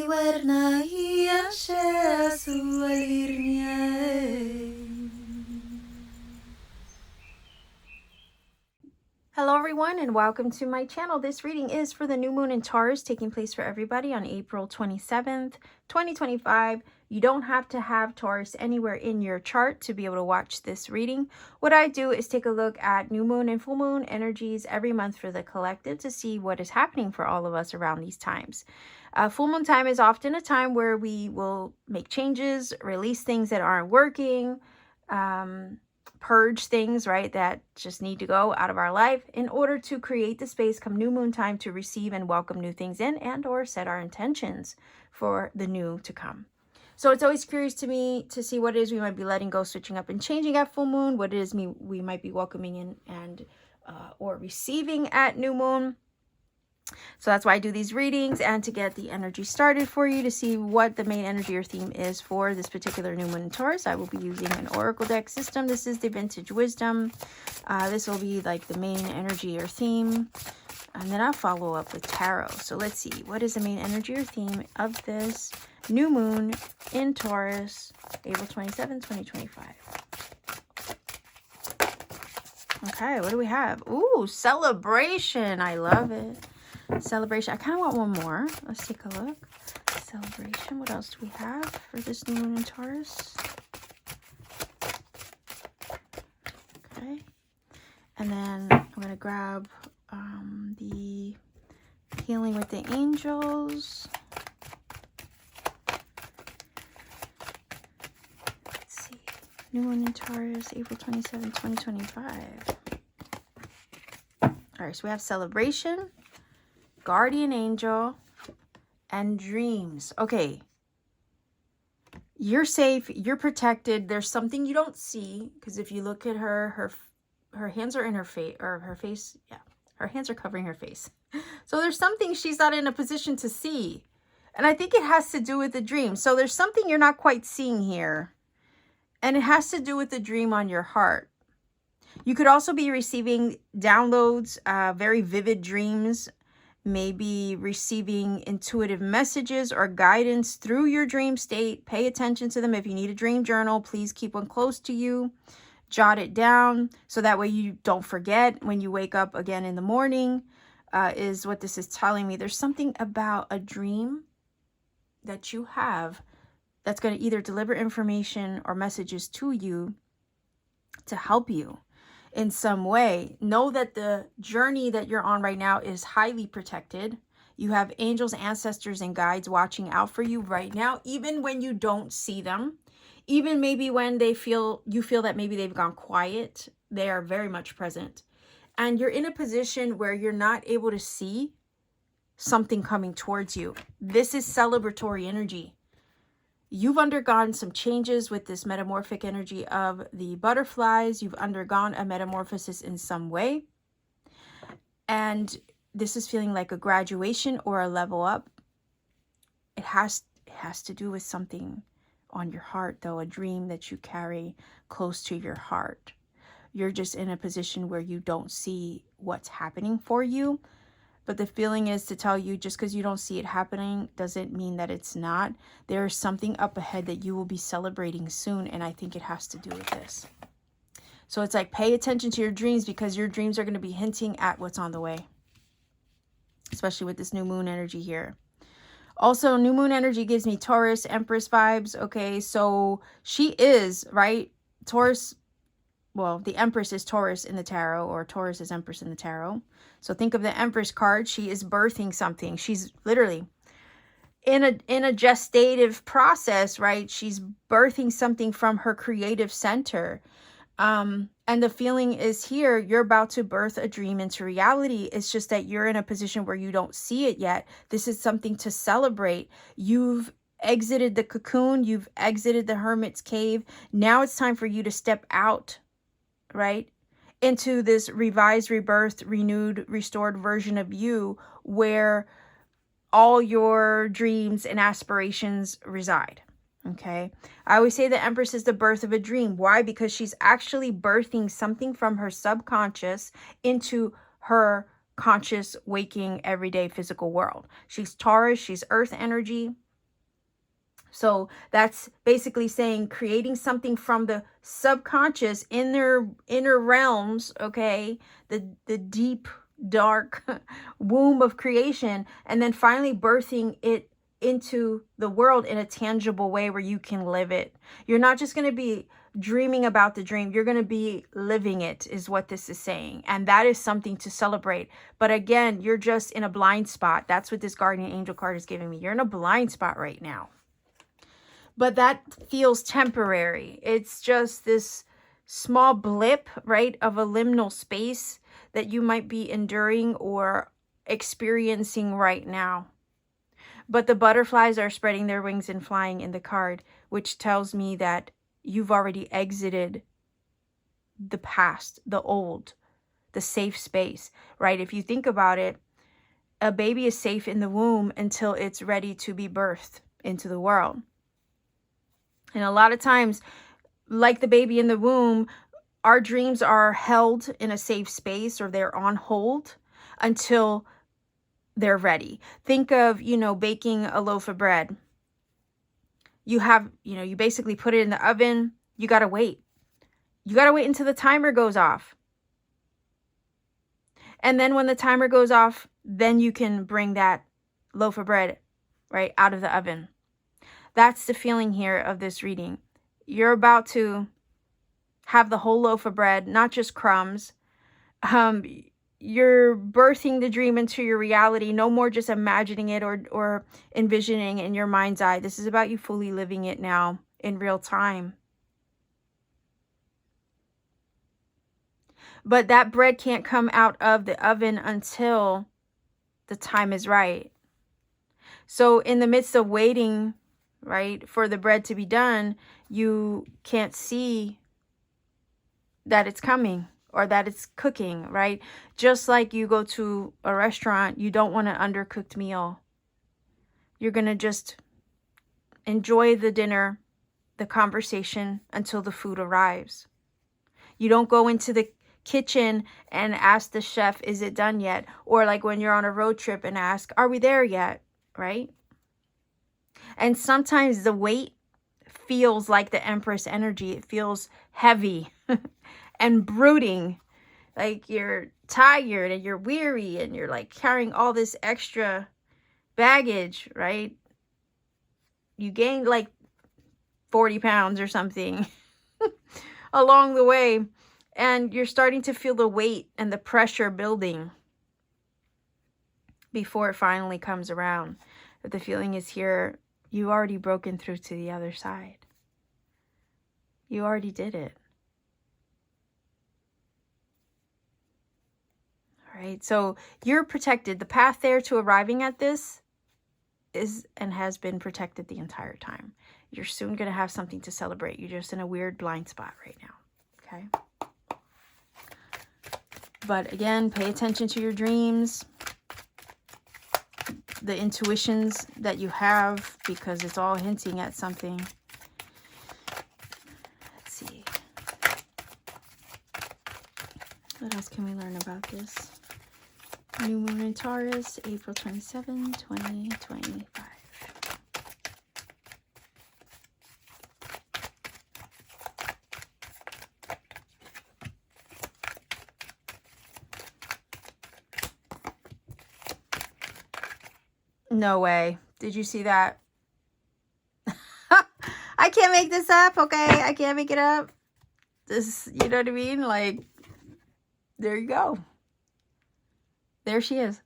warna ia siya sualirnya. Hello everyone and welcome to my channel. This reading is for the new moon in Taurus taking place for everybody on April 27th, 2025. You don't have to have Taurus anywhere in your chart to be able to watch this reading. What I do is take a look at new moon and full moon energies every month for the collective to see what is happening for all of us around these times. Full moon time is often a time where we will make changes, release things that aren't working, purge things, right, that just need to go out of our life in order to create the space come new moon time to receive and welcome new things in and or set our intentions for the new to come. So it's always curious to me to see what it is we might be letting go, switching up and changing at full moon, what it is we might be welcoming in and or receiving at new moon. So that's why I do these readings, and to get the energy started for you to see what the main energy or theme is for this particular new moon in Taurus. I will be using an oracle deck system. This is the Vintage Wisdom. This will be like the main energy or theme, and then I'll follow up with tarot. So let's see, what is the main energy or theme of this new moon in Taurus, April 27, 2025. Okay, what do we have? Ooh, celebration. I love it. Celebration. I kind of want one more. Let's take a look. Celebration. What else do we have for this new moon in Taurus? Okay. And then I'm going to grab the healing with the angels. Let's see. New moon in Taurus, April 27, 2025. All right, so we have celebration, guardian angel, and dreams. Okay, you're safe, you're protected. There's something you don't see, because if you look at her hands are in her face, or her face, yeah, her hands are covering her face. So there's something she's not in a position to see, and I think it has to do with the dream. So there's something you're not quite seeing here, and it has to do with the dream on your heart. You could also be receiving downloads, very vivid dreams, maybe receiving intuitive messages or guidance through your dream state. Pay attention to them. If you need a dream journal, please keep one close to you. Jot it down so that way you don't forget when you wake up again in the morning, is what this is telling me. There's something about a dream that you have that's going to either deliver information or messages to you to help you in some way. Know that the journey that you're on right now is highly protected. You have angels, ancestors, and guides watching out for you right now, even when you don't see them. Even maybe when you feel that maybe they've gone quiet, they are very much present. And you're in a position where you're not able to see something coming towards you. This is celebratory energy. You've undergone some changes with this metamorphic energy of the butterflies. You've undergone a metamorphosis in some way. And this is feeling like a graduation or a level up. It has to do with something on your heart, though, a dream that you carry close to your heart. You're just in a position where you don't see what's happening for you. But the feeling is to tell you, just because you don't see it happening doesn't mean that it's not. There is something up ahead that you will be celebrating soon, and I think it has to do with this. So it's like, pay attention to your dreams, because your dreams are going to be hinting at what's on the way, especially with this new moon energy here. Also, new moon energy gives me Taurus, Empress vibes. Okay, so she is, right? Taurus, well, the Empress is Taurus in the tarot, or Taurus is Empress in the tarot. So think of the Empress card. She is birthing something. She's literally in a gestative process, right? She's birthing something from her creative center. And the feeling is here, you're about to birth a dream into reality. It's just that you're in a position where you don't see it yet. This is something to celebrate. You've exited the cocoon. You've exited the hermit's cave. Now it's time for you to step out, right, into this revised, rebirthed, renewed, restored version of you, where all your dreams and aspirations reside. Okay, I always say the Empress is the birth of a dream. Why? Because she's actually birthing something from her subconscious into her conscious, waking, everyday physical world. She's Taurus, she's earth energy. So that's basically saying creating something from the subconscious in their inner realms, okay? The deep, dark womb of creation, and then finally birthing it into the world in a tangible way where you can live it. You're not just going to be dreaming about the dream. You're going to be living it, is what this is saying. And that is something to celebrate. But again, you're just in a blind spot. That's what this guardian angel card is giving me. You're in a blind spot right now. But that feels temporary. It's just this small blip, right, of a liminal space that you might be enduring or experiencing right now. But the butterflies are spreading their wings and flying in the card, which tells me that you've already exited the past, the old, the safe space, right? If you think about it, a baby is safe in the womb until it's ready to be birthed into the world. And a lot of times, like the baby in the womb, our dreams are held in a safe space, or they're on hold until they're ready. Think of, baking a loaf of bread. You have, you basically put it in the oven. You got to wait. You got to wait until the timer goes off. And then when the timer goes off, then you can bring that loaf of bread, right, out of the oven. That's the feeling here of this reading. You're about to have the whole loaf of bread, not just crumbs. You're birthing the dream into your reality. No more just imagining it or envisioning in your mind's eye. This is about you fully living it now in real time. But that bread can't come out of the oven until the time is right. So in the midst of waiting, right, for the bread to be done, you can't see that it's coming or that it's cooking, right? Just like you go to a restaurant, you don't want an undercooked meal. You're going to just enjoy the dinner, the conversation until the food arrives. You don't go into the kitchen and ask the chef, is it done yet? Or like when you're on a road trip and ask, are we there yet? Right? And sometimes the wait feels like the Empress energy. It feels heavy and brooding. Like you're tired and you're weary and you're like carrying all this extra baggage, right? You gained like 40 pounds or something along the way. And you're starting to feel the weight and the pressure building before it finally comes around. But the feeling is here, you already broken through to the other side. You already did it. All right, so you're protected. The path there to arriving at this is and has been protected the entire time. You're soon going to have something to celebrate. You're just in a weird blind spot right now. Okay? But again, pay attention to your dreams, the intuitions that you have, because it's all hinting at something. Let's see. What else can we learn about this? New moon in Taurus, April 27, 2025. No way. Did you see that? I can't make this up, okay? I can't make it up. This, you know what I mean? Like, there you go. There she is.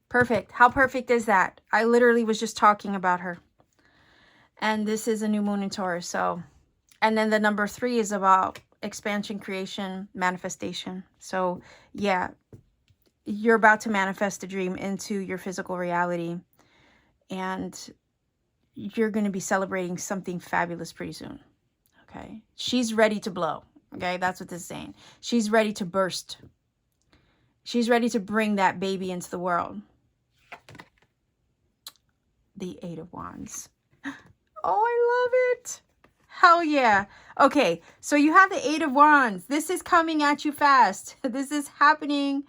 Perfect. How perfect is that? I literally was just talking about her. And this is a new moon in Taurus. So, and then the number 3 is about expansion, creation, manifestation. So, yeah. You're about to manifest a dream into your physical reality, and you're going to be celebrating something fabulous pretty soon. Okay. She's ready to blow. Okay. That's what this is saying. She's ready to burst. She's ready to bring that baby into the world. The 8 of Wands. Oh, I love it. Hell yeah. Okay. So you have the 8 of Wands. This is coming at you fast. This is happening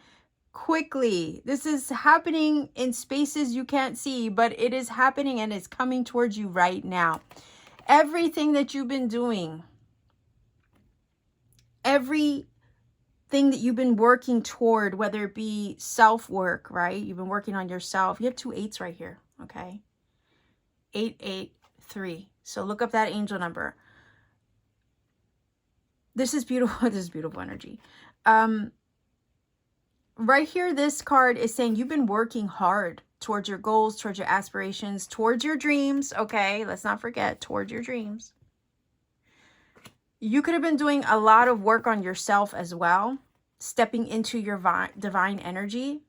quickly. This is happening in spaces you can't see, but it is happening and it's coming towards you right now. Everything that you've been doing, everything that you've been working toward, whether it be self-work, right? You've been working on yourself. You have 2 8s right here, okay? 883. So look up that angel number. This is beautiful. This is beautiful energy. Right here, this card is saying you've been working hard towards your goals, towards your aspirations, towards your dreams. Okay, let's not forget, towards your dreams. You could have been doing a lot of work on yourself as well, stepping into your divine energy,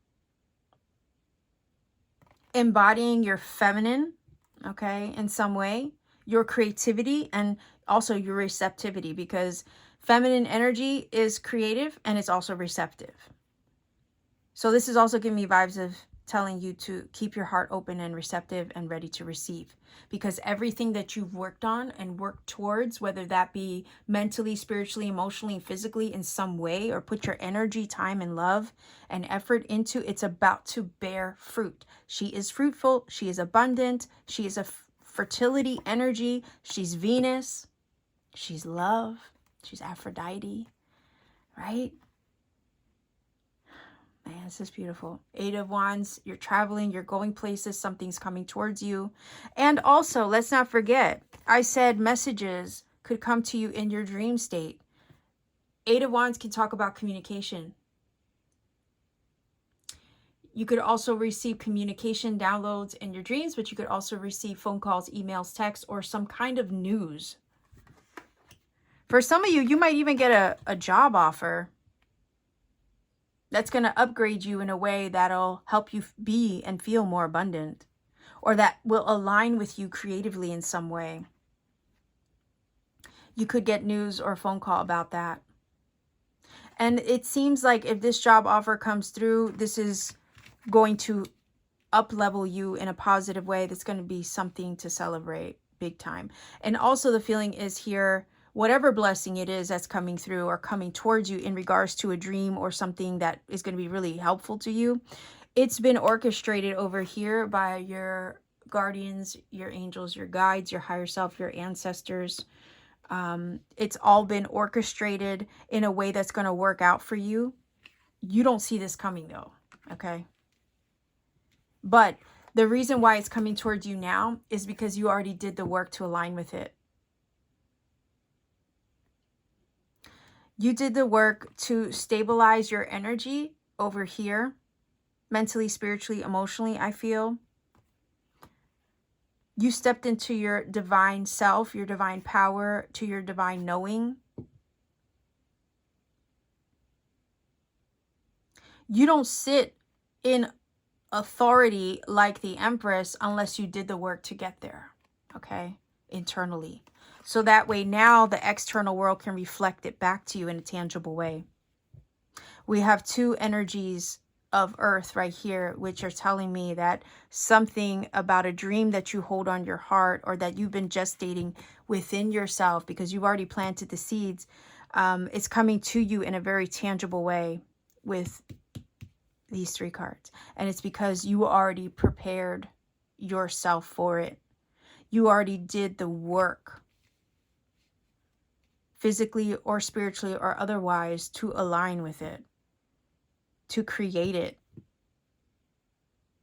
embodying your feminine, okay, in some way, your creativity, and also your receptivity, because feminine energy is creative and it's also receptive. So this is also giving me vibes of telling you to keep your heart open and receptive and ready to receive, because everything that you've worked on and worked towards, whether that be mentally, spiritually, emotionally, physically in some way, or put your energy, time, and love and effort into, it's about to bear fruit. She is fruitful. She is abundant. She is a fertility energy. She's Venus. She's love. She's Aphrodite, right? Man, this is beautiful. 8 of Wands, you're traveling, you're going places, something's coming towards you. And also, let's not forget, I said messages could come to you in your dream state. 8 of Wands can talk about communication. You could also receive communication downloads in your dreams, but you could also receive phone calls, emails, texts, or some kind of news. For some of you, you might even get a job offer that's going to upgrade you in a way that'll help you be and feel more abundant, or that will align with you creatively in some way. You could get news or a phone call about that. And it seems like if this job offer comes through, this is going to up-level you in a positive way. That's going to be something to celebrate big time. And also the feeling is here, whatever blessing it is that's coming through or coming towards you in regards to a dream or something that is going to be really helpful to you, it's been orchestrated over here by your guardians, your angels, your guides, your higher self, your ancestors. It's all been orchestrated in a way that's going to work out for you. You don't see this coming though, okay? But the reason why it's coming towards you now is because you already did the work to align with it. You did the work to stabilize your energy over here, mentally, spiritually, emotionally, I feel. You stepped into your divine self, your divine power, to your divine knowing. You don't sit in authority like the Empress unless you did the work to get there, okay, internally. So that way now the external world can reflect it back to you in a tangible way. We have 2 energies of Earth right here, which are telling me that something about a dream that you hold on your heart, or that you've been gestating within yourself because you've already planted the seeds, is coming to you in a very tangible way with these 3 cards. And it's because you already prepared yourself for it. You already did the work, physically or spiritually or otherwise, to align with it, to create it,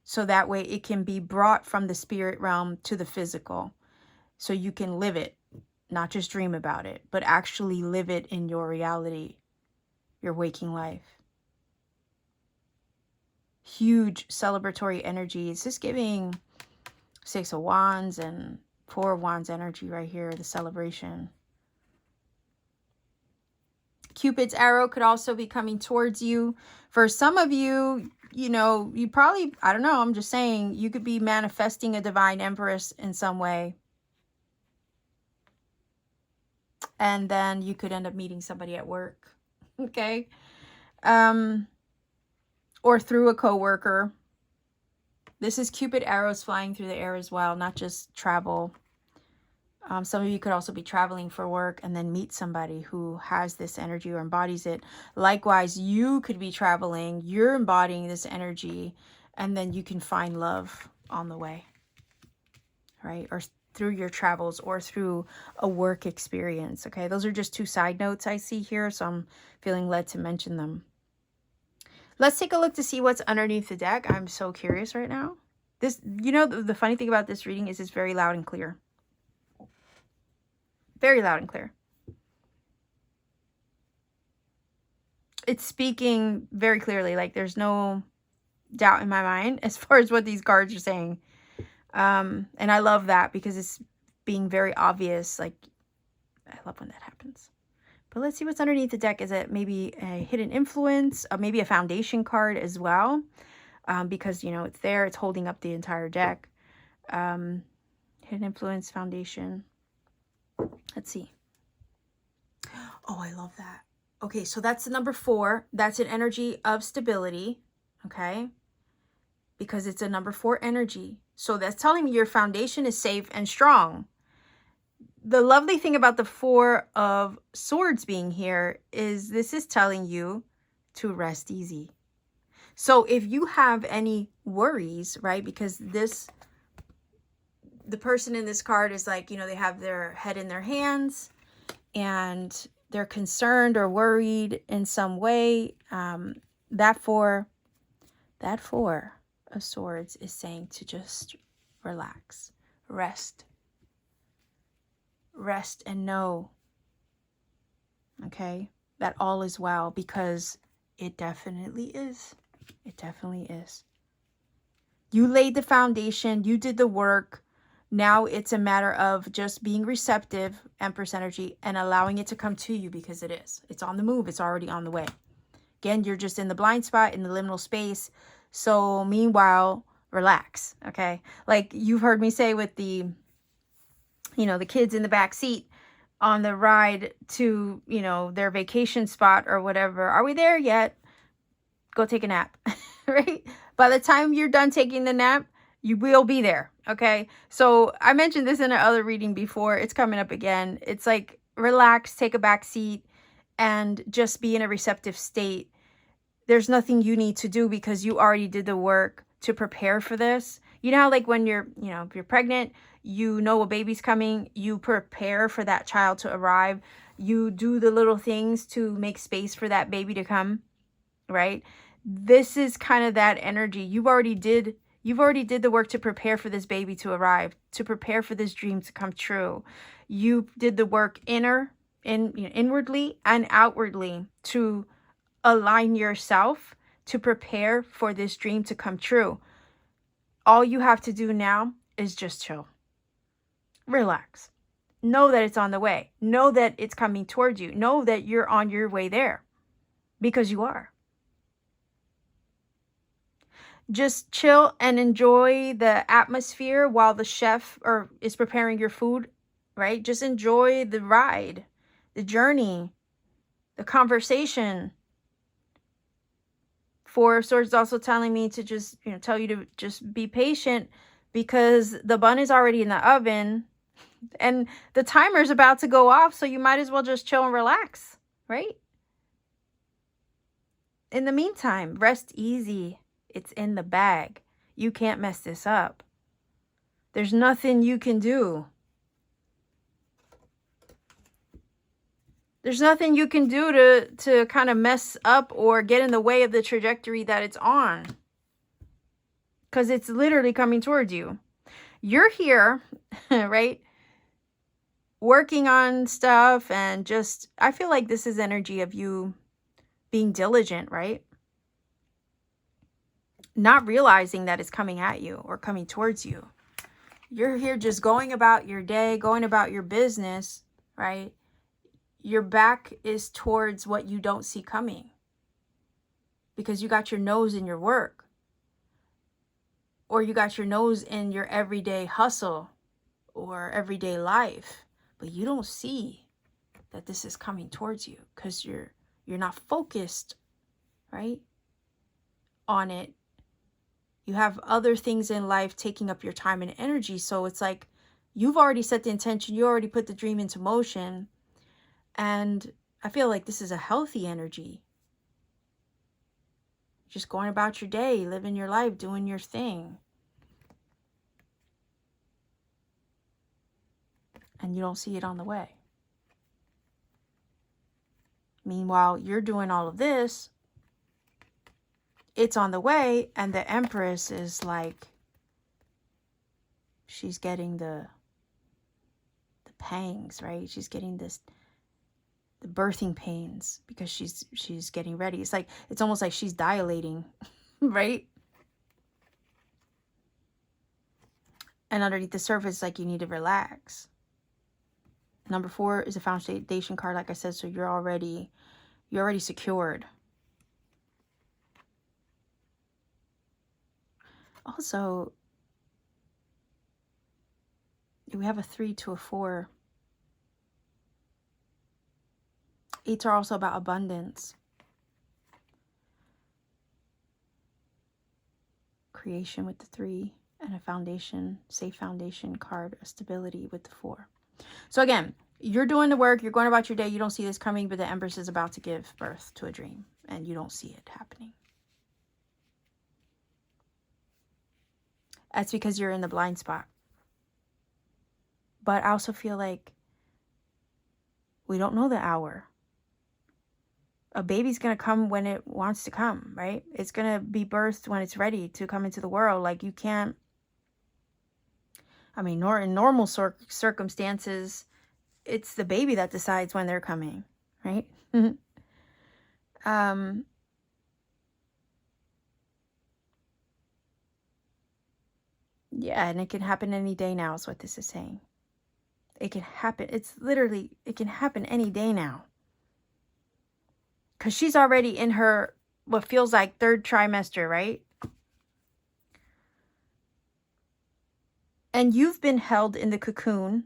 so that way it can be brought from the spirit realm to the physical, so you can live it, not just dream about it, but actually live it in your reality, your waking life. Huge celebratory energy. It's just giving 6 of Wands and 4 of Wands energy right here, the celebration. Cupid's arrow could also be coming towards you. For some of you, you know, you probably, I don't know, I'm just saying, you could be manifesting a divine empress in some way. And then you could end up meeting somebody at work, okay? Or through a coworker. This is Cupid arrows flying through the air as well, not just travel. Some of you could also be traveling for work and then meet somebody who has this energy or embodies it. Likewise, you could be traveling, you're embodying this energy, and then you can find love on the way, right? Or through your travels or through a work experience, okay? Those are just two side notes I see here, so I'm feeling led to mention them. Let's take a look to see what's underneath the deck. I'm so curious right now. This, you know, the funny thing about this reading is it's very loud and clear. Very loud and clear. It's speaking very clearly. Like there's no doubt in my mind as far as what these cards are saying. And I love that because it's being very obvious. Like, I love when that happens. But let's see what's underneath the deck. Is it maybe a hidden influence? Maybe a foundation card as well. Because, you know, it's there. It's holding up the entire deck. Hidden influence, foundation. Let's see. Oh, I love that. Okay, so that's the number 4. That's an energy of stability, okay? Because it's a number 4 energy. So that's telling me your foundation is safe and strong. The lovely thing about the 4 of Swords being here is this is telling you to rest easy. So if you have any worries, right, because the person in this card is like, you know, they have their head in their hands and they're concerned or worried in some way. That four of Swords is saying to just relax, rest and know, okay, that all is well, because it definitely is. It definitely is. You laid the foundation, you did the work. Now it's a matter of just being receptive, Empress energy, and allowing it to come to you, because it is. It's on the move. It's already on the way. Again, you're just in the blind spot, in the liminal space. So meanwhile, relax, okay? Like you've heard me say with the, you know, the kids in the back seat on the ride to, you know, their vacation spot or whatever. Are we there yet? Go take a nap, right? By the time you're done taking the nap, you will be there, okay? So I mentioned this in another reading before. It's coming up again. It's like relax, take a back seat, and just be in a receptive state. There's nothing you need to do because you already did the work to prepare for this. You know how like when you're, you know, if you're pregnant, you know a baby's coming, you prepare for that child to arrive. You do the little things to make space for that baby to come, right? This is kind of that energy. You've already did the work to prepare for this baby to arrive, to prepare for this dream to come true. You did the work inwardly and outwardly to align yourself to prepare for this dream to come true. All you have to do now is just chill. Relax. Know that it's on the way. Know that it's coming towards you. Know that you're on your way there, because you are. Just chill and enjoy the atmosphere while the chef is preparing your food, right? Just enjoy the ride, the journey, the conversation. 4 of Swords is also telling me to just, you know, tell you to just be patient, because the bun is already in the oven and the timer is about to go off. So you might as well just chill and relax, right? In the meantime, rest easy. It's in the bag. You can't mess this up. There's nothing you can do. There's nothing you can do to kind of mess up or get in the way of the trajectory that it's on, because it's literally coming towards you. You're here, right? Working on stuff, and just, I feel like this is energy of you being diligent, right? Not realizing that it's coming at you or coming towards you. You're here just going about your day, going about your business, right? Your back is towards what you don't see coming, because you got your nose in your work, or you got your nose in your everyday hustle or everyday life, but you don't see that this is coming towards you because you're not focused, right, on it. You have other things in life taking up your time and energy. So it's like You've already set the intention. You already put the dream into motion. And I feel like this is a healthy energy. Just going about your day, living your life, doing your thing. And you don't see it on the way. Meanwhile, you're doing all of this. It's on the way, and the Empress is like, she's getting the pangs, right? She's getting the birthing pains because she's getting ready. It's like, it's almost like she's dilating, right? And underneath the surface, like, you need to relax. Number 4 is a foundation card, like I said, so you're already secured. Also, we have a 3 to a 4. 8s are also about abundance. Creation with the 3, and a foundation, safe foundation card, a stability with the 4. So again, you're doing the work, you're going about your day, you don't see this coming, but the Empress is about to give birth to a dream, and you don't see it happening. That's because you're in the blind spot. But I also feel like we don't know the hour. A baby's going to come when it wants to come, right? It's going to be birthed when it's ready to come into the world. Like, you can't, I mean, in normal circumstances, it's the baby that decides when they're coming, right? Yeah, and it can happen any day now is what this is saying. It can happen. It's literally, it can happen any day now. Because she's already in her, what feels like 3rd trimester, right? And you've been held in the cocoon,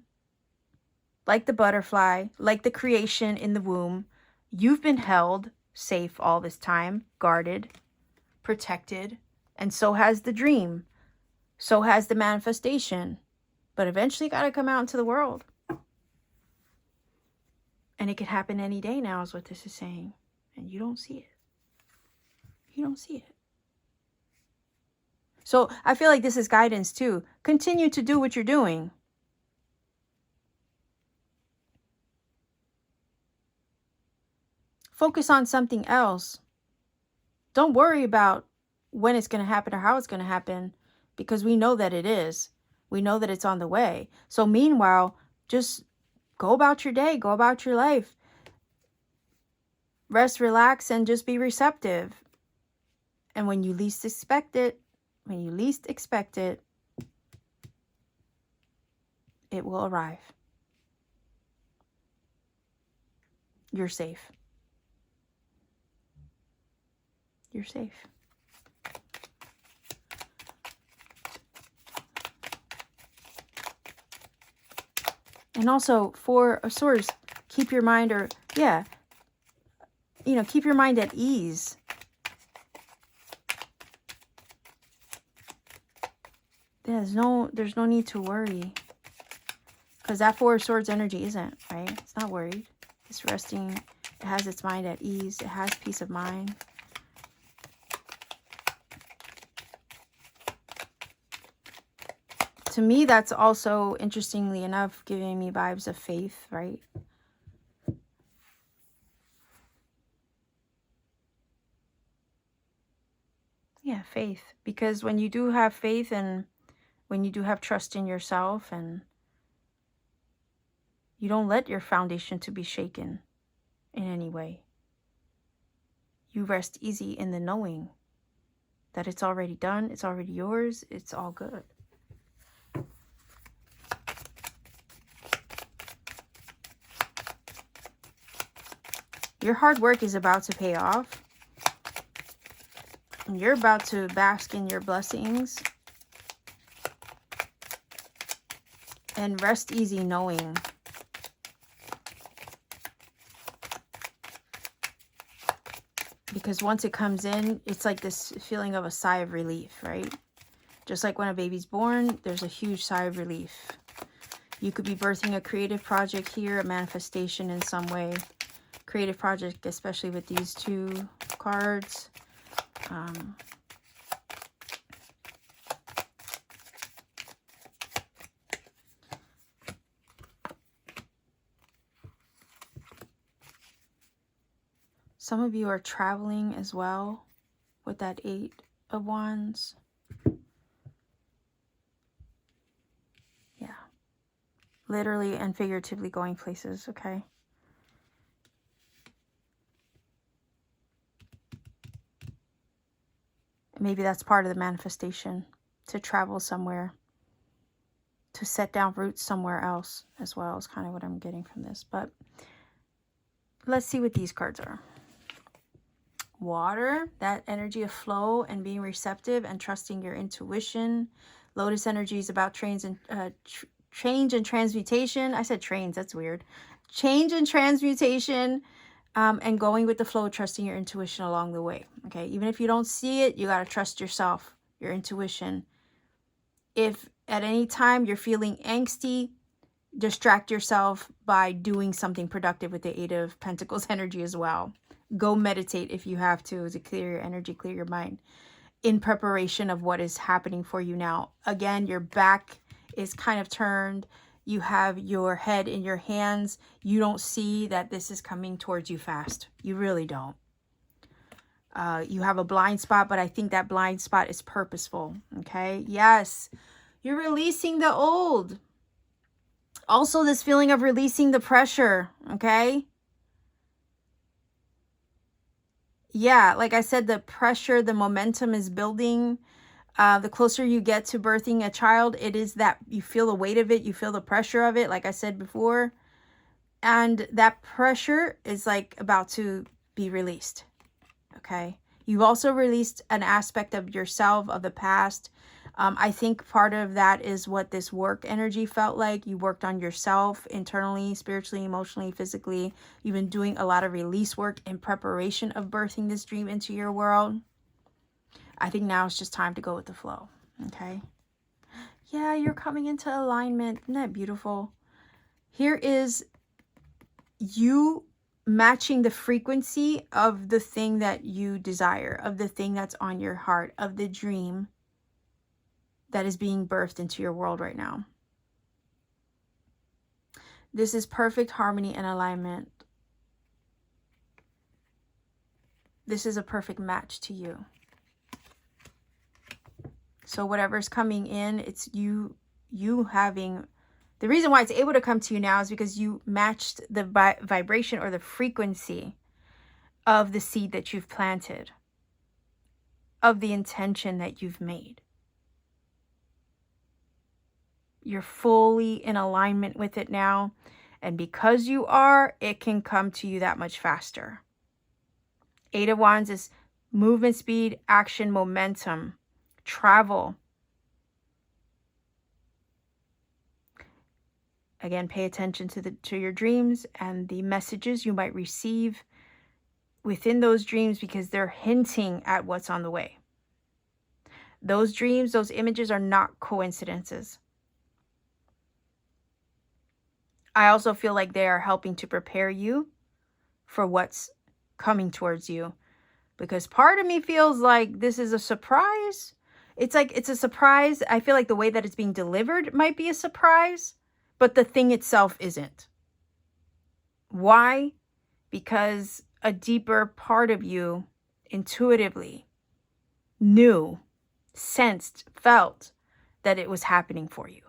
like the butterfly, like the creation in the womb. You've been held safe all this time, guarded, protected, and so has the dream. So has the manifestation. But eventually got to come out into the world. And it could happen any day now is what this is saying. And you don't see it. You don't see it. So I feel like this is guidance too. Continue to do what you're doing. Focus on something else. Don't worry about when it's going to happen or how it's going to happen, because we know that it is. We know that it's on the way. So meanwhile, just go about your day, go about your life. Rest, relax, and just be receptive. And when you least expect it, it will arrive. You're safe. You're safe. And also, for a source, keep your mind, keep your mind at ease. There's no need to worry. Because that 4 of Swords energy isn't, right? It's not worried. It's resting. It has its mind at ease. It has peace of mind. To me, that's also, interestingly enough, giving me vibes of faith, right? Yeah, faith. Because when you do have faith and when you do have trust in yourself, and you don't let your foundation to be shaken in any way. You rest easy in the knowing that it's already done, it's already yours, it's all good. Your hard work is about to pay off. And you're about to bask in your blessings. And rest easy knowing because once it comes in, it's like this feeling of a sigh of relief, right? Just like when a baby's born, there's a huge sigh of relief. You could be birthing a creative project here, a manifestation in some way. Creative project, especially with these two cards. Some of you are traveling as well with that 8 of Wands. Yeah. Literally and figuratively going places, okay? Maybe that's part of the manifestation, to travel somewhere, to set down roots somewhere else as well is kind of what I'm getting from this. But let's see what these cards are. Water, that energy of flow and being receptive and trusting your intuition. Lotus energy is about change and transmutation. I said trains, that's weird. Change and transmutation, and going with the flow, trusting your intuition along the way. Okay, even if you don't see it, you got to trust yourself, your intuition. If at any time you're feeling angsty, distract yourself by doing something productive with the 8 of Pentacles energy as well. Go meditate if you have to clear your energy, clear your mind in preparation of what is happening for you now. Again, your back is kind of turned. You have your head in your hands. You don't see that this is coming towards you fast. You really don't. You have a blind spot, but I think that blind spot is purposeful. Okay. Yes. You're releasing the old. Also, this feeling of releasing the pressure. Okay. Yeah, like I said, the pressure, the momentum is building. The closer you get to birthing a child, it is that you feel the weight of it. You feel the pressure of it, like I said before. And that pressure is like about to be released. Okay. You've also released an aspect of yourself, of the past. I think part of that is what this work energy felt like. You worked on yourself internally, spiritually, emotionally, physically. You've been doing a lot of release work in preparation of birthing this dream into your world. I think now it's just time to go with the flow. Okay. Yeah, you're coming into alignment. Isn't that beautiful? Here is you matching the frequency of the thing that you desire, of the thing that's on your heart, of the dream that is being birthed into your world right now. This is perfect harmony and alignment. This is a perfect match to you. So whatever's coming in, it's you having, the reason why it's able to come to you now is because you matched the vibration or the frequency of the seed that you've planted, of the intention that you've made. You're fully in alignment with it now. And because you are, it can come to you that much faster. 8 of Wands is movement, speed, action, momentum, travel. Again, pay attention to your dreams and the messages you might receive within those dreams, because they're hinting at what's on the way. Those dreams, those images are not coincidences. I also feel like they are helping to prepare you for what's coming towards you, because part of me feels like this is a surprise. It's like it's a surprise. I feel like the way that it's being delivered might be a surprise, but the thing itself isn't. Why? Because a deeper part of you intuitively knew, sensed, felt that it was happening for you.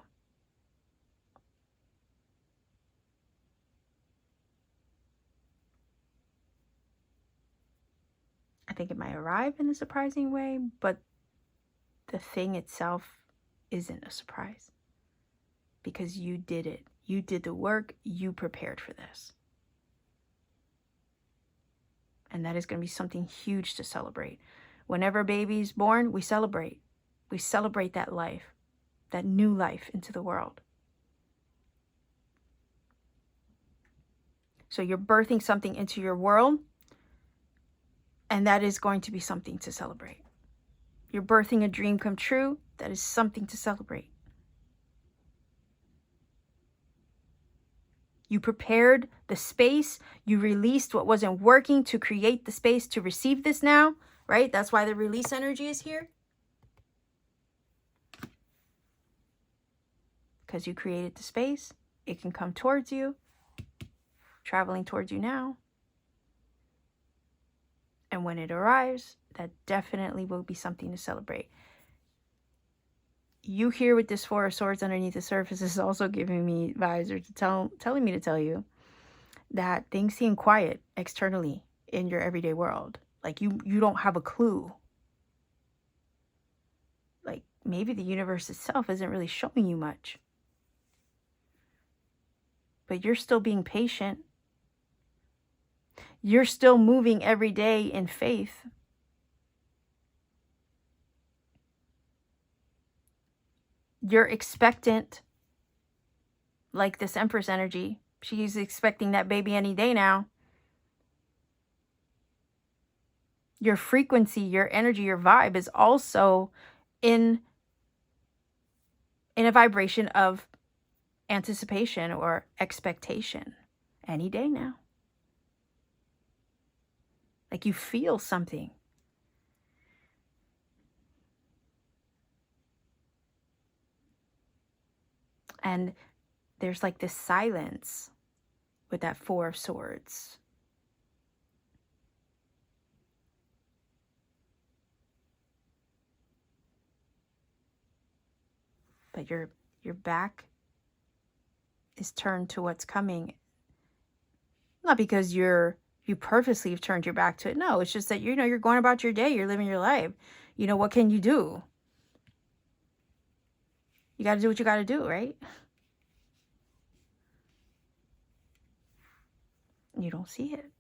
I think it might arrive in a surprising way, but the thing itself isn't a surprise, because you did it. You did the work. You prepared for this. And that is going to be something huge to celebrate. Whenever a baby's born, we celebrate. We celebrate that life, that new life into the world. So you're birthing something into your world, and that is going to be something to celebrate. You're birthing a dream come true. That is something to celebrate. You prepared the space. You released what wasn't working to create the space to receive this now, right? That's why the release energy is here. Because you created the space. It can come towards you, traveling towards you now. And when it arrives, that definitely will be something to celebrate. You here with this Four of Swords underneath the surface is also giving me vibes, or telling me to tell you that things seem quiet externally in your everyday world. Like you don't have a clue. Like maybe the universe itself isn't really showing you much. But you're still being patient. You're still moving every day in faith. You're expectant, like this Empress energy. She's expecting that baby any day now. Your frequency, your energy, your vibe is also in a vibration of anticipation or expectation any day now. Like you feel something. And there's like this silence with that Four of Swords. But your back is turned to what's coming. Not because you purposely have turned your back to it. No, it's just that, you're going about your day. You're living your life. What can you do? You got to do what you got to do, right? You don't see it.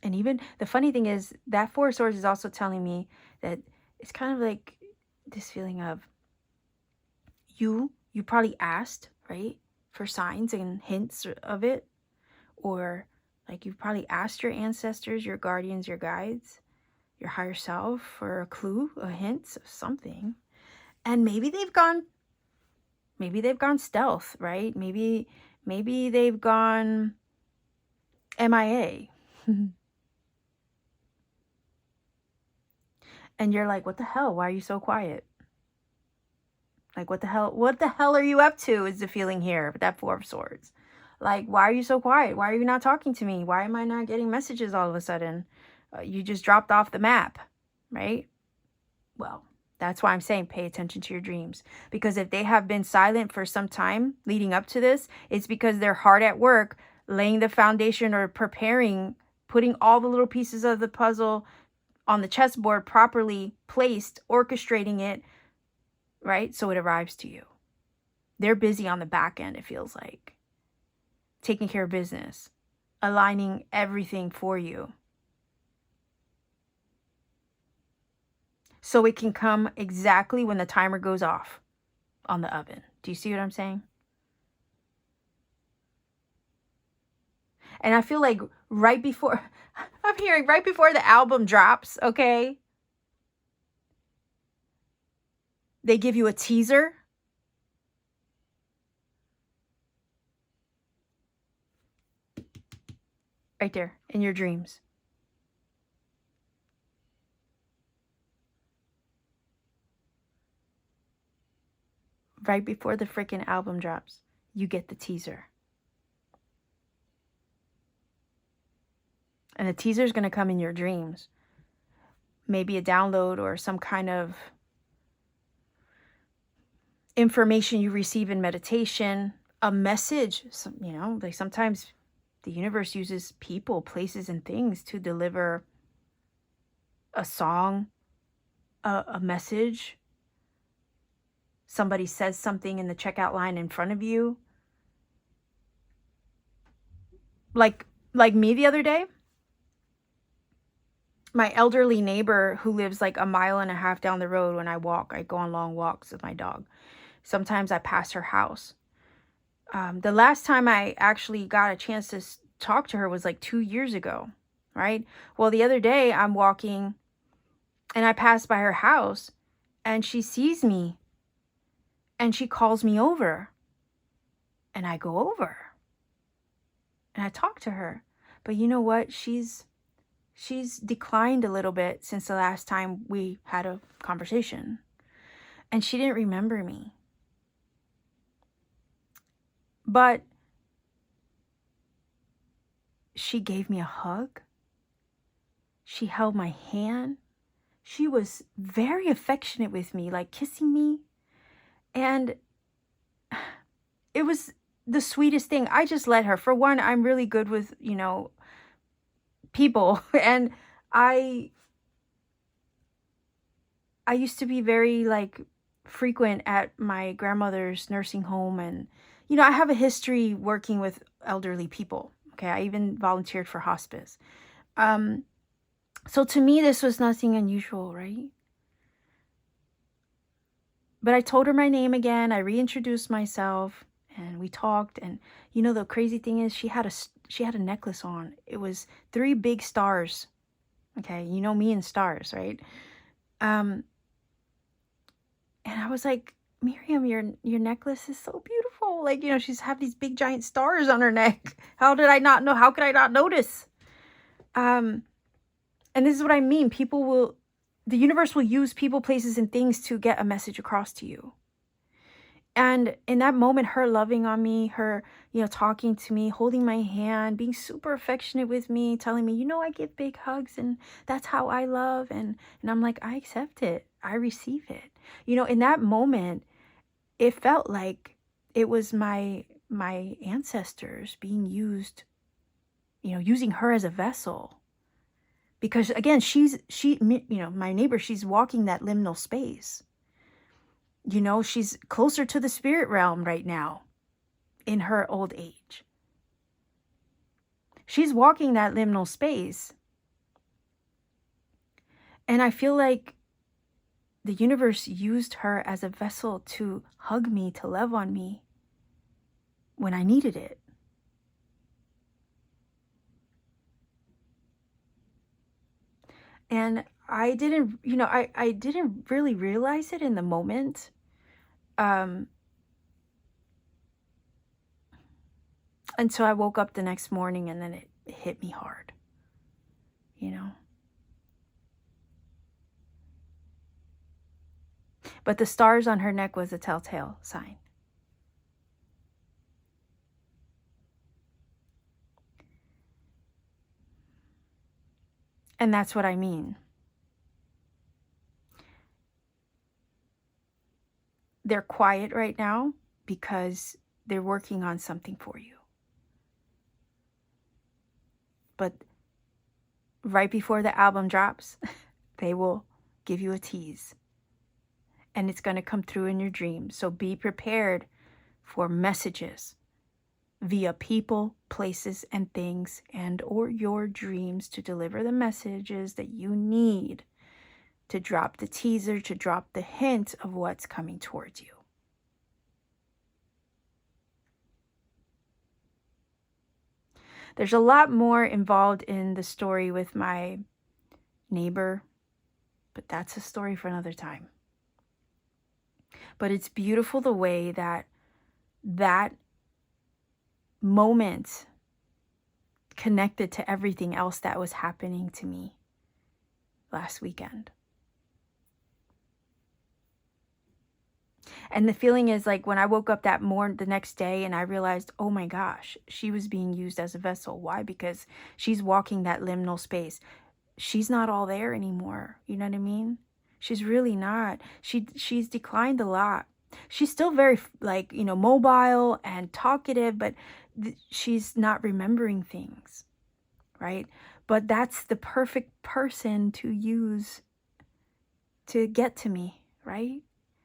And even the funny thing is that Four of Swords is also telling me that it's kind of like this feeling of you probably asked, right, for signs and hints of it. Or like you've probably asked your ancestors, your guardians, your guides, your higher self for a clue, a hint of something. And maybe they've gone stealth, right? Maybe they've gone MIA. And you're like, what the hell? Why are you so quiet? Like, what the hell are you up to is the feeling here with that Four of Swords. Like, why are you so quiet? Why are you not talking to me? Why am I not getting messages all of a sudden? You just dropped off the map, right? Well, that's why I'm saying pay attention to your dreams. Because if they have been silent for some time leading up to this, it's because they're hard at work laying the foundation or preparing, putting all the little pieces of the puzzle on the chessboard properly placed, orchestrating it, right? So it arrives to you. They're busy on the back end, it feels like. Taking care of business. Aligning everything for you. So it can come exactly when the timer goes off on the oven. Do you see what I'm saying? And I feel like I'm hearing right before the album drops, okay? They give you a teaser. Right there in your dreams. Right before the freaking album drops, you get the teaser. And the teaser is going to come in your dreams. Maybe a download or some kind of information you receive in meditation, a message. Like sometimes the universe uses people, places, and things to deliver a song, a message. Somebody says something in the checkout line in front of you. Like me the other day. My elderly neighbor who lives like a mile and a half down the road, when I walk, I go on long walks with my dog. Sometimes I pass her house. The last time I actually got a chance to talk to her was like 2 years ago, right? Well, the other day I'm walking and I pass by her house and she sees me And she calls me over. And I go over. And I talk to her. But you know what? She's declined a little bit since the last time we had a conversation. And she didn't remember me. But she gave me a hug. She held my hand. She was very affectionate with me, like kissing me. And it was the sweetest thing. I just let her. For one, I'm really good with, people. And I used to be very frequent at my grandmother's nursing home. And, I have a history working with elderly people. Okay. I even volunteered for hospice. So to me, this was nothing unusual, right? But I told her my name again. I reintroduced myself and we talked. And the crazy thing is she had a necklace on. It was 3 big stars. Okay. You know me and stars, right? And I was like, Miriam, your necklace is so beautiful. She's have these big giant stars on her neck. How did I not know? How could I not notice? And this is what I mean. The universe will use people, places, and things to get a message across to you. And in that moment, her loving on me, her, talking to me, holding my hand, being super affectionate with me, telling me, I give big hugs and that's how I love. And I'm like, I accept it. I receive it. In that moment, it felt like it was my ancestors being used, using her as a vessel. Because again, my neighbor, she's walking that liminal space. She's closer to the spirit realm right now in her old age. She's walking that liminal space. And I feel like the universe used her as a vessel to hug me, to love on me when I needed it. And I didn't, I didn't really realize it in the moment. Until I woke up the next morning and then it hit me hard, But the stars on her neck was a telltale sign. And that's what I mean. They're quiet right now because they're working on something for you. But right before the album drops, they will give you a tease. And it's going to come through in your dreams. So be prepared for messages via people, places, and things, and or your dreams to deliver the messages that you need to drop the teaser, to drop the hint of what's coming towards you. There's a lot more involved in the story with my neighbor, but that's a story for another time. But it's beautiful the way that moment connected to everything else that was happening to me last weekend. And the feeling is like when I woke up the next day and I realized, oh my gosh, she was being used as a vessel. Why? Because she's walking that liminal space. She's not all there anymore. You know what I mean? She's really not. She's declined a lot. She's still very mobile and talkative, but she's not remembering things, right? But that's the perfect person to use to get to me, right?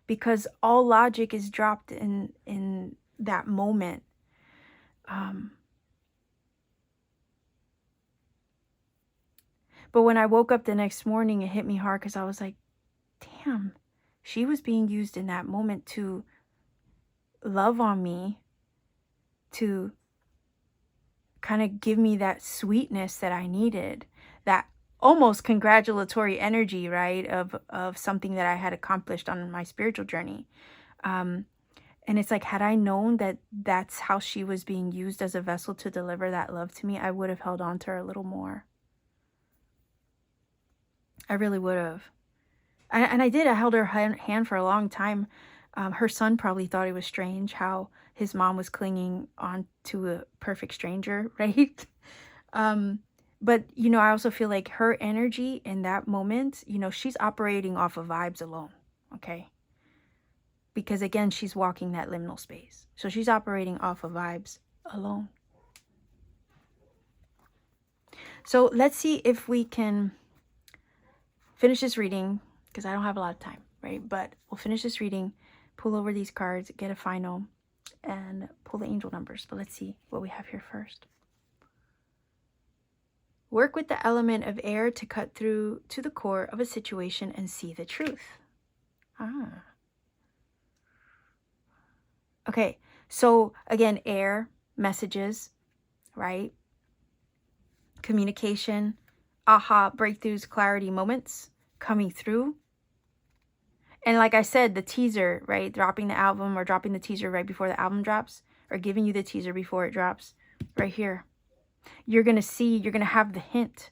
Because all logic is dropped in that moment. But when I woke up the next morning, it hit me hard because I was like, damn, she was being used in that moment to love on me, to kind of give me that sweetness that I needed, that almost congratulatory energy, right, of something that I had accomplished on my spiritual journey. And it's like, had I known that that's how she was being used as a vessel to deliver that love to me, I would have held on to her a little more. I really would have. And I did. I held her hand for a long time. Her son probably thought it was strange how his mom was clinging on to a perfect stranger, right? But, you know, I also feel like her energy in that moment, you know, she's operating off of vibes alone, okay? Because, again, she's walking that liminal space. So she's operating off of vibes alone. So let's see if we can finish this reading, because I don't have a lot of time, right? But we'll finish this reading, pull over these cards, get a final, and pull the angel numbers. But let's see what we have here first. Work with the element of air to cut through to the core of a situation and see the truth. Okay, so again, air, messages, right? Communication, aha, breakthroughs, clarity moments coming through. And like I said, the teaser, right? Dropping the album or dropping the teaser right before the album drops, or giving you the teaser before it drops, right here. You're going to see, you're going to have the hint.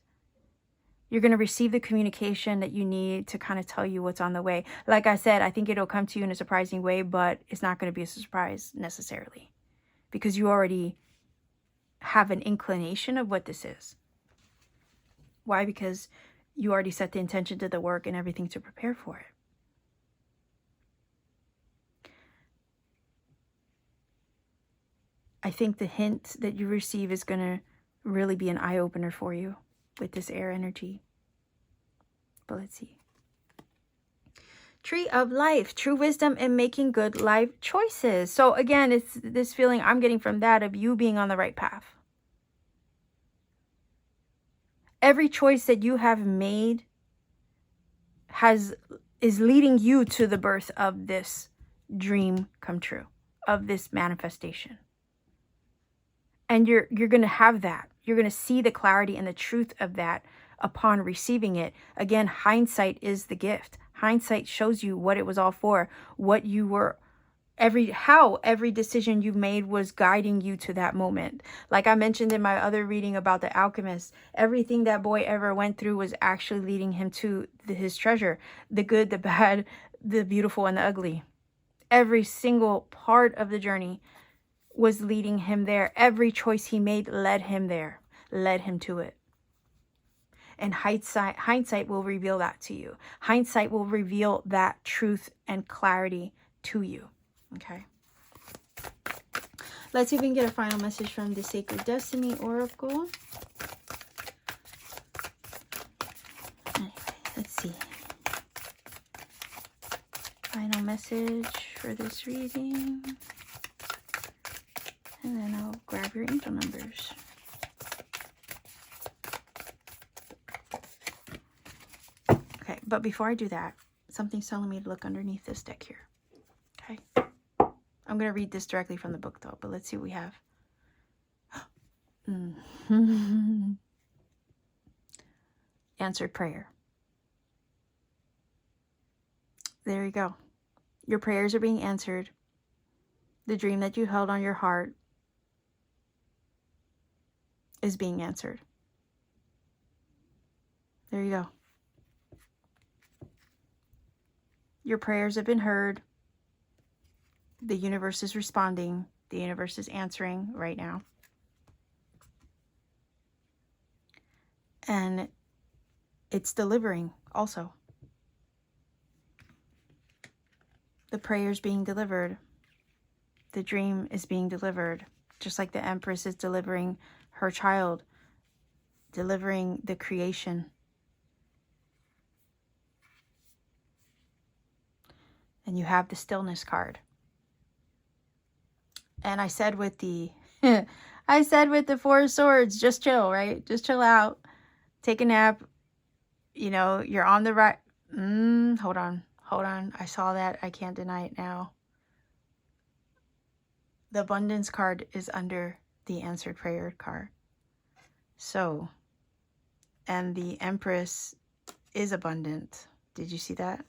You're going to receive the communication that you need to kind of tell you what's on the way. Like I said, I think it'll come to you in a surprising way, but it's not going to be a surprise necessarily, because you already have an inclination of what this is. Why? Because you already set the intention to the work and everything to prepare for it. I think the hint that you receive is going to really be an eye-opener for you with this air energy. But let's see. Tree of life, true wisdom in making good life choices. So again, it's this feeling I'm getting from that of you being on the right path. Every choice that you have made is leading you to the birth of this dream come true, of this manifestation. And you're going to have that. You're going to see the clarity and the truth of that upon receiving it. Again, hindsight is the gift. Hindsight shows you what it was all for, what you were, how every decision you made was guiding you to that moment. Like I mentioned in my other reading about the alchemist, everything that boy ever went through was actually leading him to his treasure. The good, the bad, the beautiful, and the ugly. Every single part of the journey was leading him there. Every choice he made led him there, led him to it. And hindsight will reveal that to you. Hindsight will reveal that truth and clarity to you. Okay. Let's see if we can get a final message from the Sacred Destiny Oracle. Anyway, let's see. Final message for this reading. And then I'll grab your angel numbers. Okay, but before I do that, something's telling me to look underneath this deck here. Okay. I'm going to read this directly from the book though, but let's see what we have. Answered prayer. There you go. Your prayers are being answered. The dream that you held on your heart is being answered. There you go. Your prayers have been heard. The universe is responding. The universe is answering right now. And it's delivering also. The prayer's being delivered. The dream is being delivered. Just like the Empress is delivering her child, delivering the creation. And you have the stillness card. And I said with the Four of Swords, just chill, right? Just chill out. Take a nap. You know, you're on the right. Hold on. I saw that. I can't deny it now. The abundance card is under the answered prayer card. So, and the Empress is abundant. Did you see that?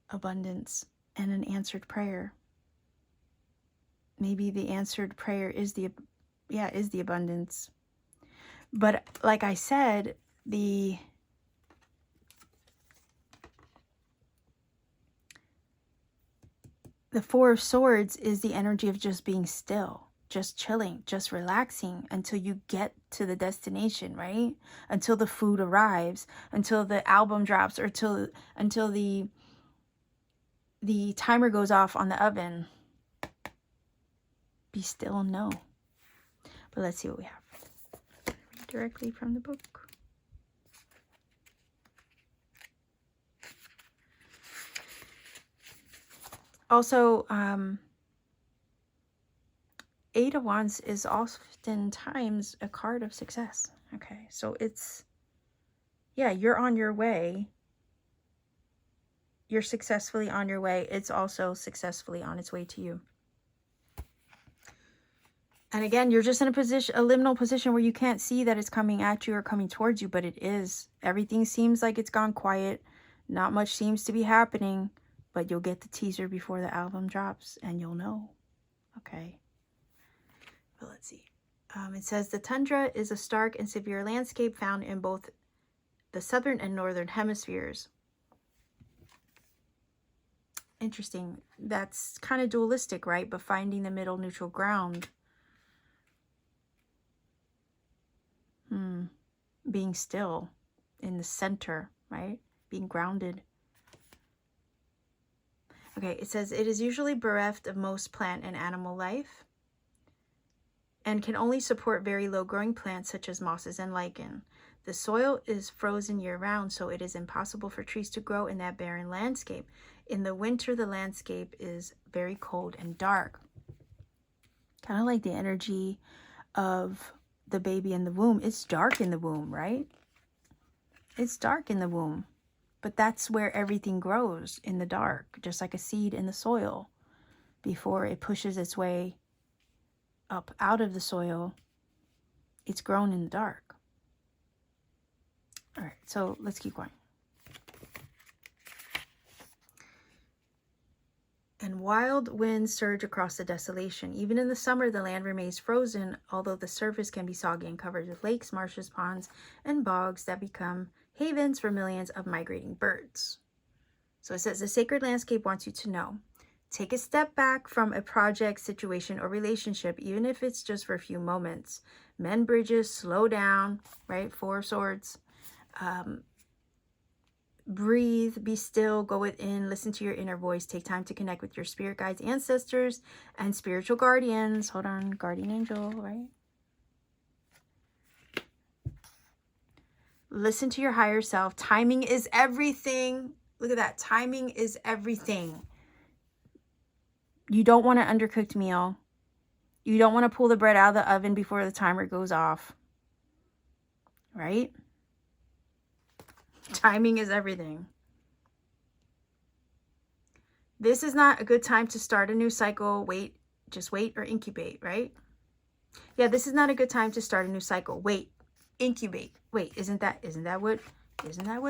Abundance. and an answered prayer. Maybe the answered prayer is the abundance. But like I said, the Four of Swords is the energy of just being still, just chilling, just relaxing until you get to the destination, right? Until the food arrives, until the album drops, or until the timer goes off on the oven. Be still and know. But let's see what we have. Read directly from the book. Also, Eight of Wands is oftentimes a card of success. Okay, so it's, yeah, you're on your way. You're successfully on your way. It's also successfully on its way to you. And again, you're just in a liminal position where you can't see that it's coming at you or coming towards you, but it is. Everything seems like it's gone quiet. Not much seems to be happening, but you'll get the teaser before the album drops and you'll know. Okay. But let's see. It says the tundra is a stark and severe landscape found in both the southern and northern hemispheres. Interesting. That's kind of dualistic, right? But finding the middle neutral ground. Being still in the center, right? Being grounded. Okay, it says it is usually bereft of most plant and animal life and can only support very low growing plants such as mosses and lichen. The soil is frozen year-round, so it is impossible for trees to grow in that barren landscape. In the winter, the landscape is very cold and dark. Kind of like the energy of the baby in the womb. It's dark in the womb, right? It's dark in the womb. But that's where everything grows, in the dark, just like a seed in the soil. Before it pushes its way up out of the soil, it's grown in the dark. All right, so let's keep going. And wild winds surge across the desolation. Even in the summer, the land remains frozen, although the surface can be soggy and covered with lakes, marshes, ponds, and bogs that become havens for millions of migrating birds. So it says the sacred landscape wants you to know. Take a step back from a project, situation, or relationship, even if it's just for a few moments. Mend bridges, slow down, right? Four of Swords. Breathe, be still, go within, listen to your inner voice. Take time to connect with your spirit guides, ancestors, and spiritual guardians. Hold on, guardian angel, right? Listen to your higher self. Timing is everything. Look at that. Timing is everything. You don't want an undercooked meal. You don't want to pull the bread out of the oven before the timer goes off. Right? Timing is everything. This is not a good time to start a new cycle. Wait, just wait or incubate, right? Yeah, this is not a good time to start a new cycle. Wait, incubate. Wait, isn't that what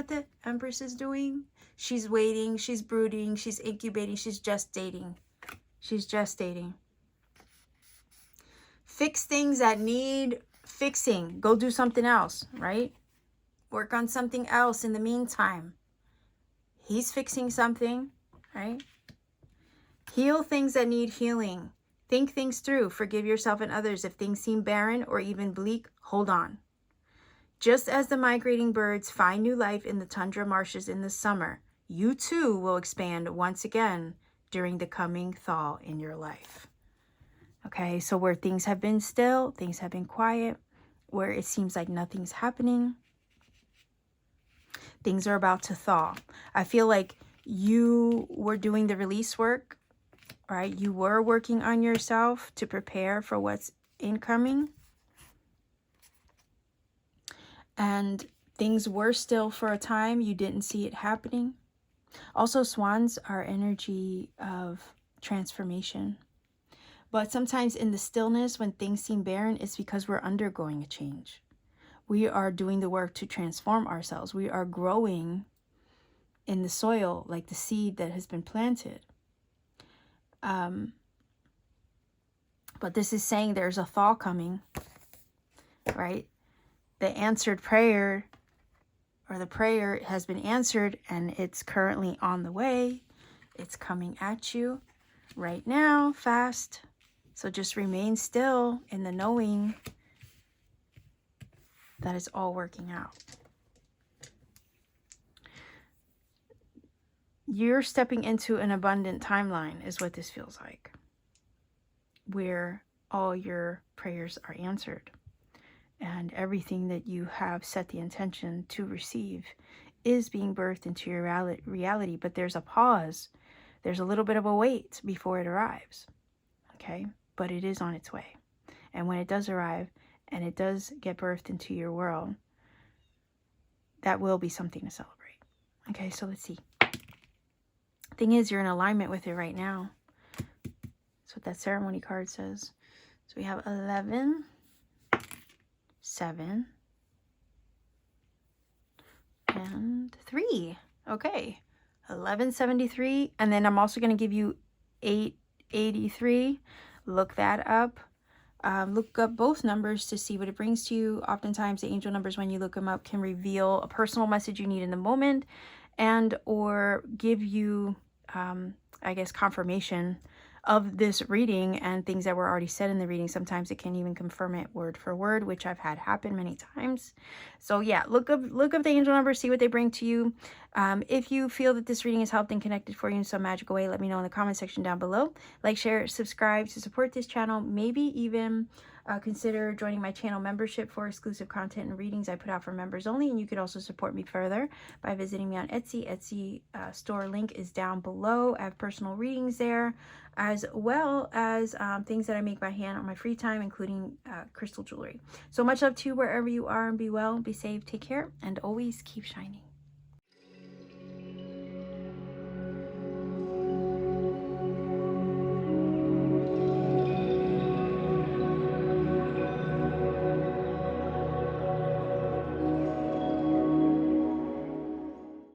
the Empress is doing? She's waiting, she's brooding, she's incubating, she's gestating. She's gestating. Fix things that need fixing. Go do something else, right? Work on something else in the meantime. He's fixing something, right? Heal things that need healing. Think things through. Forgive yourself and others. If things seem barren or even bleak, hold on. Just as the migrating birds find new life in the tundra marshes in the summer, you too will expand once again during the coming thaw in your life. Okay, so where things have been still, things have been quiet, where it seems like nothing's happening, things are about to thaw. I feel like you were doing the release work, right? You were working on yourself to prepare for what's incoming. And things were still for a time. You didn't see it happening. Also, swans are energy of transformation. But sometimes in the stillness, when things seem barren, it's because we're undergoing a change. We are doing the work to transform ourselves. We are growing in the soil like the seed that has been planted. But this is saying there's a thaw coming, right? The answered prayer, or the prayer has been answered, and it's currently on the way. It's coming at you right now, fast. So just remain still in the knowing that it's all working out. You're stepping into an abundant timeline is what this feels like, where all your prayers are answered and everything that you have set the intention to receive is being birthed into your reality. But there's a pause. There's a little bit of a wait before it arrives. Okay? But it is on its way. And when it does arrive and it does get birthed into your world, that will be something to celebrate. Okay, so let's see. Thing is, you're in alignment with it right now. That's what that ceremony card says. So we have 11, 7, and 3. Okay, 1173. And then I'm also going to give you 883. Look that up. Look up both numbers to see what it brings to you. Oftentimes the angel numbers, when you look them up, can reveal a personal message you need in the moment, and or give you I guess confirmation of this reading and things that were already said in the reading. Sometimes it can even confirm it word for word, which I've had happen many times. So yeah, look up the angel numbers, see what they bring to you. If you feel that this reading has helped and connected for you in some magical way, let me know in the comment section down below. Like, share, subscribe to support this channel. Maybe even consider joining my channel membership for exclusive content and readings I put out for members only. And you could also support me further by visiting me on Etsy. Etsy store link is down below. I have personal readings there, as well as things that I make by hand on my free time, including crystal jewelry. So much love to you wherever you are, and be well, be safe, take care, and always keep shining.